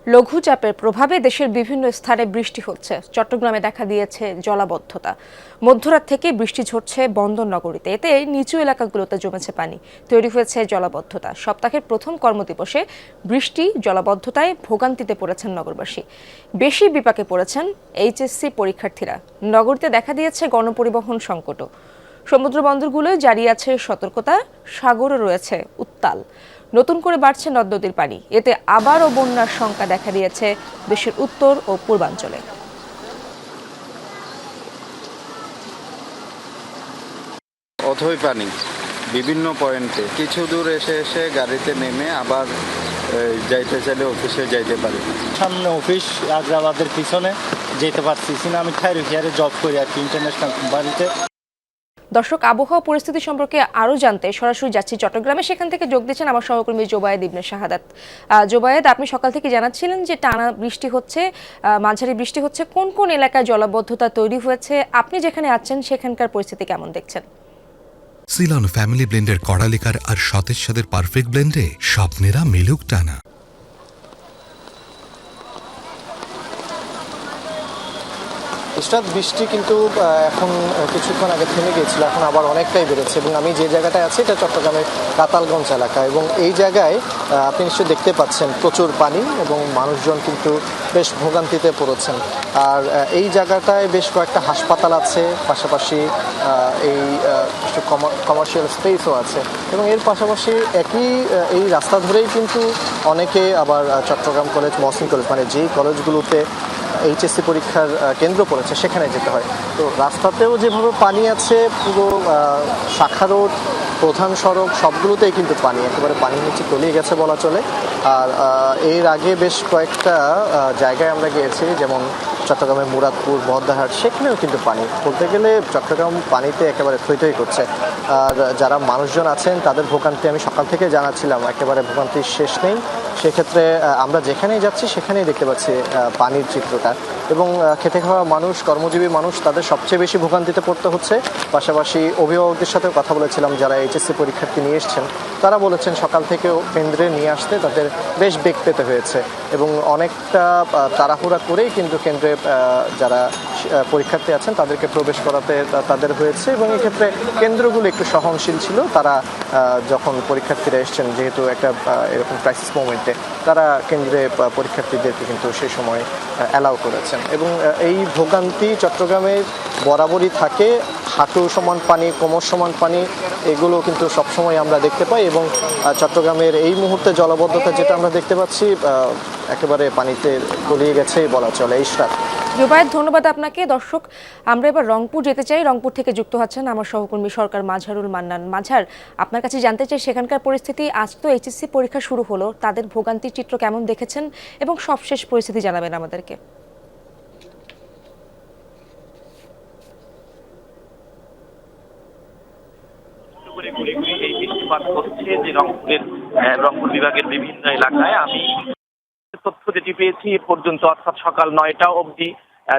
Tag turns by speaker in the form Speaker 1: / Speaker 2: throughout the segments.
Speaker 1: লঘুচাপের প্রভাবে দেশের বিভিন্ন স্থানে বৃষ্টি হচ্ছে। চট্টগ্রামে দেখা দিয়েছে জলাবদ্ধতা। মধ্যরাত থেকে বৃষ্টি ঝরছে বন্দরনগরীতে, এতে নিচু এলাকাগুলোতে জমেছে পানি, তৈরি হয়েছে জলাবদ্ধতা। সপ্তাহের প্রথম কর্মদিবসে বৃষ্টি জলাবদ্ধতায় ভোগান্তিতে পড়েছেন নগরবাসী। বেশি বিপাকে পড়েছেন এইচএসসি পরীক্ষার্থীরা। নগরীতে দেখা দিয়েছে গণপরিবহন সংকটও। সমুদ্র বন্দরগুলোয় জারি আছে সতর্কতা, সাগরও রয়েছে উত্তাল। নতুন করে বাড়ছে নদ নদীর পানি, এতে আবারও বন্যার শঙ্কা দেখা দিয়েছে দেশের উত্তর ও পূর্বাঞ্চলে।
Speaker 2: অথই পানি বিভিন্ন পয়েন্টে, কিছু দূর এসে এসে গাড়িতে নেমে আবার যাইতে চাইলে অফিসে যাইতে পারি।
Speaker 3: সামনে অফিস আগ্রাবাদের পিছনে যেতে পারতেছি না। আমি থাইরুকিয়ারে জব করি আর কি, ইন্টারন্যাশনাল কোম্পানিতে।
Speaker 1: দর্শক, আবহাওয়া পরিস্থিতি সম্পর্কে আরো জানতে সরাসরি যাচ্ছি চট্টগ্রামে। সেখান থেকে যোগ দিচ্ছেন আমার সহকর্মী জোবায়েদ ইবনে শাহাদাত। জোবায়েদ, আপনি সকাল থেকে জানাচ্ছিলেন যে টানা বৃষ্টি হচ্ছে, মাঝারি বৃষ্টি হচ্ছে। কোন কোন এলাকায় জলাবদ্ধতা তৈরি হয়েছে? আপনি যেখানে আছেন সেখানকার পরিস্থিতি কেমন দেখছেন?
Speaker 4: সিলন ফ্যামিলি ব্লেন্ডের কড়ালিকার আর সতেজ স্বাদের পারফেক্ট ব্লেন্ডে স্বপ্নেরা মেলুক টানা।
Speaker 5: বৃষ্টি কিন্তু এখন কিছুক্ষণ আগে থেমে গিয়েছিল, এখন আবার অনেকটাই বেড়েছে। এবং আমি যে জায়গাটায় আছি এটা চট্টগ্রামের কাতালগঞ্জ এলাকা, এবং এই জায়গায় আপনি নিশ্চয়ই দেখতে পাচ্ছেন প্রচুর পানি এবং মানুষজন কিন্তু বেশ ভোগান্তিতে পড়েছেন। আর এই জায়গাটায় বেশ কয়েকটা হাসপাতাল আছে, পাশাপাশি এই কমার্শিয়াল স্পেসও আছে। এবং এর পাশাপাশি এই রাস্তা ধরেই কিন্তু অনেকে আবার চট্টগ্রাম কলেজ, মহসিন কলেজ, মানে যেই কলেজগুলোতে এইচএসসি পরীক্ষার কেন্দ্র পড়েছে সেখানে যেতে হয়। তো রাস্তাতেও যেভাবে পানি আছে, পুরো শাখা রোড, প্রধান সড়ক সবগুলোতেই কিন্তু পানি, একেবারে পানির নিচে তলিয়ে গেছে বলা চলে। আর এর আগে বেশ কয়েকটা জায়গায় আমরা গিয়েছি, যেমন চট্টগ্রামের মুরাদপুর, বহদ্দারহাট, সেখানেও কিন্তু পানি। বলতে গেলে চট্টগ্রাম পানিতে একেবারে থই থই করছে। আর যারা মানুষজন আছেন তাদের ভোগান্তি আমি সকাল থেকে জানাচ্ছিলাম, একেবারে ভোগান্তির শেষ নেই। সেক্ষেত্রে আমরা যেখানেই যাচ্ছি সেখানেই দেখতে পাচ্ছি পানির চিত্রটা। এবং খেটে খাওয়া মানুষ, কর্মজীবী মানুষ, তাদের সবচেয়ে বেশি ভোগান্তিতে পড়তে হচ্ছে। পাশাপাশি অভিভাবকদের সাথেও কথা বলেছিলাম, যারা এইচএসসি পরীক্ষার্থী নিয়ে এসছেন, তারা বলেছেন সকাল থেকেও কেন্দ্রে নিয়ে আসতে তাদের বেশ বেগ পেতে হয়েছে। এবং অনেকটা তাড়াহুড়া করেই কিন্তু কেন্দ্রে যারা পরীক্ষার্থী আছেন তাদেরকে প্রবেশ করাতে তাদের হয়েছে। এবং এক্ষেত্রে কেন্দ্রগুলো একটু সহনশীল ছিল। তারা যখন পরীক্ষার্থীরা এসছেন, যেহেতু একটা এরকম ক্রাইসিস মোমেন্টে, তারা কেন্দ্রে পরীক্ষার্থীদেরকে কিন্তু সেই সময় অ্যালাউ করেছেন। এবং এই ভোগান্তি চট্টগ্রামে বরাবরই থাকে। হাঁটু সমান পানি, কোমর সমান পানি, এগুলো কিন্তু সবসময় আমরা দেখতে পাই। এবং চট্টগ্রামের এই মুহূর্তে জলাবদ্ধতা যেটা আমরা দেখতে পাচ্ছি, একেবারে পানিতে তলিয়ে গেছে বলা চলে। ইশরাত।
Speaker 1: জোবায়েদ, ধন্যবাদ আপনাকে। দর্শক, আমরা এবার রংপুর যেতে চাই। রংপুর থেকে যুক্ত হচ্ছেন আমার সহকর্মী সরকার মাঝহারুল মান্নান। মাঝহার, আপনার কাছে জানতে চাই সেখানকার পরিস্থিতি। আজ তো এইচএসসি পরীক্ষা শুরু হলো, তাদের ভোগান্তির চিত্র কেমন দেখেছেন এবং সবশেষ পরিস্থিতি জানাবেন আমাদেরকে।
Speaker 6: এই বৃষ্টিপাত হচ্ছে যে রংপুর বিভাগের বিভিন্ন এলাকায়। আমি তথ্য যেটি পেয়েছি এ পর্যন্ত, অর্থাৎ সকাল 9টা অবধি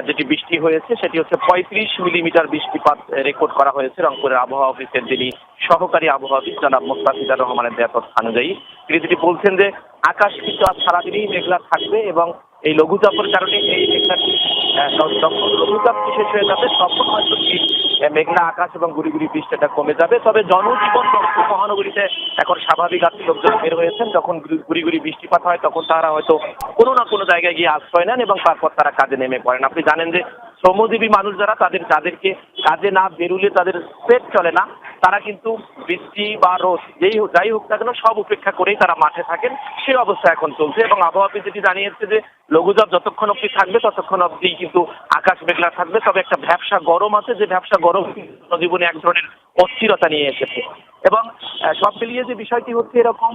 Speaker 6: যেটি বৃষ্টি হয়েছে সেটি হচ্ছে 35 মিলিমিটার বৃষ্টিপাত রেকর্ড করা হয়েছে রংপুরের আবহাওয়া অফিসের যিনি সহকারী আবহাওয়া অফিস জনাব মোস্তাফিজুর রহমানের দেয়া তথ্য অনুযায়ী। তিনি যেটি বলছেন যে আকাশ কিন্তু আজ সারাদিনই মেঘলা থাকবে এবং এই লঘুচাপের কারণে এই লঘুচাপ শেষ হয়ে যাবে তখন হয়তো মেঘলা আকাশ এবং গুড়ি গুড়ি বৃষ্টিটা কমে যাবে। তবে জনজীবন রংপুর মহানগরীতে এখন স্বাভাবিক আছে। লোকজন বের হয়েছেন, যখন গুড়ি গুড়ি বৃষ্টিপাত হয় তখন তারা হয়তো কোনো না কোনো জায়গায় গিয়ে আশ্রয় নেন এবং তারপর তারা কাজে নেমে পড়েন। আপনি জানেন যে শ্রমজীবী মানুষ যারা, যাদেরকে কাজে না বেরুলে তাদের পেট চলে না, তারা কিন্তু বৃষ্টি বা রোদ যাই হোক না কেন সব উপেক্ষা করেই তারা মাঠে থাকেন। সেই অবস্থা এখন চলছে। এবং আবহাওয়া অফিস যেটি জানিয়েছে যে লঘুচাপ যতক্ষণ অবধি থাকবে ততক্ষণ অবধি কিন্তু আকাশ মেঘলা থাকবে। তবে একটা ভ্যাপসা গরম আছে, যে ভ্যাপসা গরম জীবনে এক ধরনের অস্থিরতা নিয়ে এসেছে। এবং সব মিলিয়ে যে বিষয়টি হচ্ছে এরকম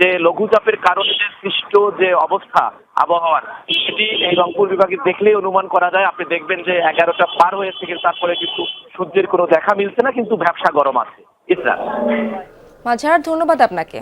Speaker 6: যে লঘুচাপের কারণে যে সৃষ্ট যে অবস্থা আবহাওয়ার, সেটি এই রংপুর বিভাগে দেখলেই অনুমান করা যায়। আপনি দেখবেন যে 11টা পার হয়েছে কিন্তু তারপরে কিন্তু সূর্যের কোনো দেখা মিলছে না, কিন্তু ভ্যাপসা গরম আছে। ইসরা।
Speaker 1: মাঝহার, ধন্যবাদ আপনাকে।